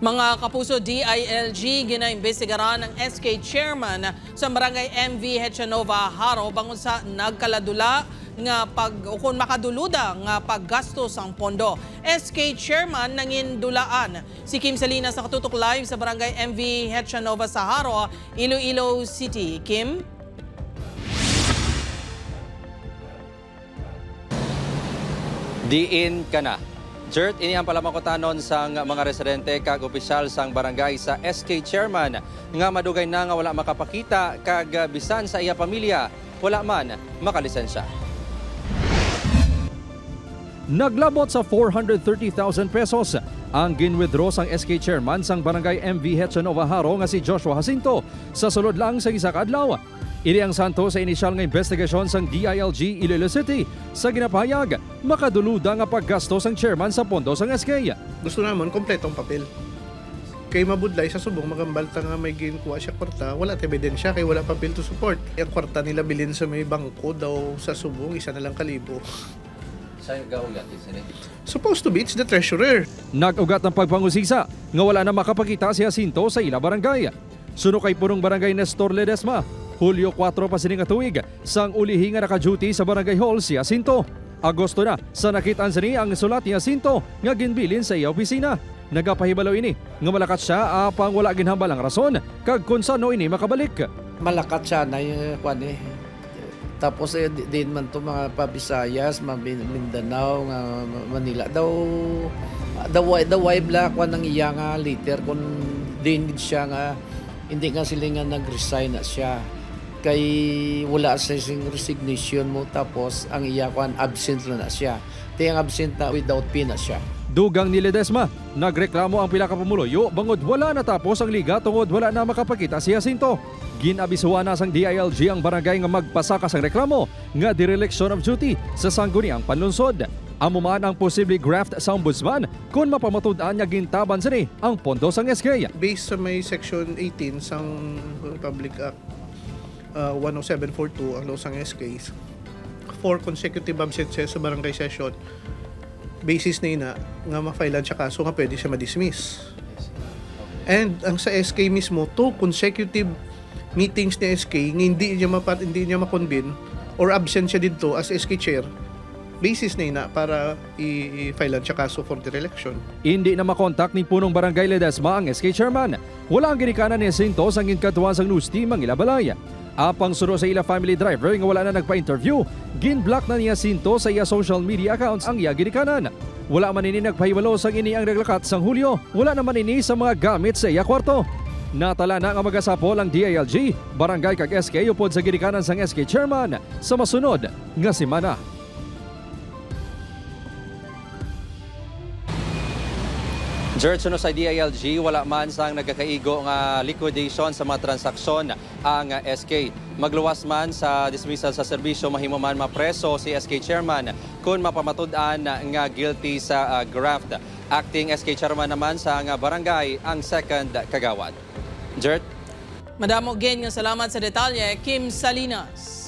Mga kapuso, DILG ginaimbestigaran ng SK Chairman sa Barangay MV Hechanova Haro bangon sa nagkaladula nga kung makaduluda nga paggastos ang pondo. SK Chairman nangindulaan si Kim Salinas sa Katutok Live sa Barangay MV Hechanova sa Haro, Iloilo City. Kim? Diin ka na. Jert, ini ang palamangkotanon sang mga residente kag opisyal sang barangay sa SK Chairman nga madugay na nga wala makapakita kag bisan sa iya pamilya wala man makalisensya. Naglabot sa 430,000 pesos ang ginwithdraw sang SK Chairman sang Barangay MV Hechanova Haro nga si Joshua Jacinto sa sulod lang sa isa ka adlaw. Ini ang santo sa inisyal nga investigasyon sang DILG Iloilo City sa ginapahayag makaduluda nga paggastos sang chairman sa pondo sang SK. Gusto naman kompletong papel. Kay mabudlay sa subong magambalta nga may ginkuha siya kwarta, wala ebidensya kay wala papel to support. Ang kwarta nila bilin sa may bangko daw sa subong, isa na lang kalibo. Saan gawin sini? Supposed to be, it's the treasurer. Nag-ugat ng pagpangusisa nga wala na makapakita si Jacinto sa ila barangay. Suno kay punong barangay Nestor Ledesma, Hulyo 4 pa sining tuig, sang ulihi nga naka-duty sa barangay hall si Jacinto. Agosto na sa nakitaan sini ang sulat ni Jacinto nga ginbilin sa iya opisina. Nagapahibalaw ini nga malakat siya apang wala ginhambalang rason kag kung sano ini makabalik. Malakat siya na yung kwan eh. Tapos din man to mga Pabisayas, Mindanao, nga Manila daw way black kwan ng iya nga later kung din siya nga hindi nga sila nga nag-resign na siya kay wala sa sing resignation mo tapos ang iya kwan absent na siya. Tiyang absent na without pay na siya. Dugang ni Ledesma, nagreklamo ang pila ka pumuluyo bangod wala natapos ang liga tungod wala na makapakita si Jacinto. Ginabisuan na sang DILG ang barangay nga magpasaka sang reklamo nga dereliction of duty sa sangguniang panlunsod. Amuman ang posible graft sa ombudsman kung mapamatud-an niya gintaban sini ang pondo sang SK. Based sa may section 18 sang Republic Act 10742 ang law sang SK, 4 consecutive absences sa barangay session, basis na ina nga ma-filean siya kaso nga pwede siya ma-dismiss. And ang sa SK mismo, 2 consecutive meetings ni SK hindi niya ma-convene or absent siya dito as SK chair, basis na ina para i-filean siya kaso for the re-election. Hindi na makontak ni punong barangay Ledesma ang SK chairman. Wala ang ginikanan ni Jacinto sang inkatuan sang news team ang ilabalay. Apang suro sa ila family driver nga wala na nagpa-interview, ginblock na ni Jacinto sa iya social media accounts ang iya ginikanan. Wala man ini nagpahibalo sang ini ang reglakat sang Hulyo. Wala naman ini sa mga gamit sa iya kwarto. Natala na nga magasapol ang DILG, barangay kag SK upod sa ginikanan sang SK chairman sa masunod nga semana. Jert, suno sa DILG, wala man sang nagkakaigo nga liquidation sa mga transaksyon ang SK. Magluwas man sa dismissal sa serbisyo, mahimo man mapreso si SK Chairman kung mapamatud-an nga guilty sa graft. Acting SK Chairman naman sa nga barangay ang second kagawad. Jert? Madamo gen nga salamat sa detalye, Kim Salinas.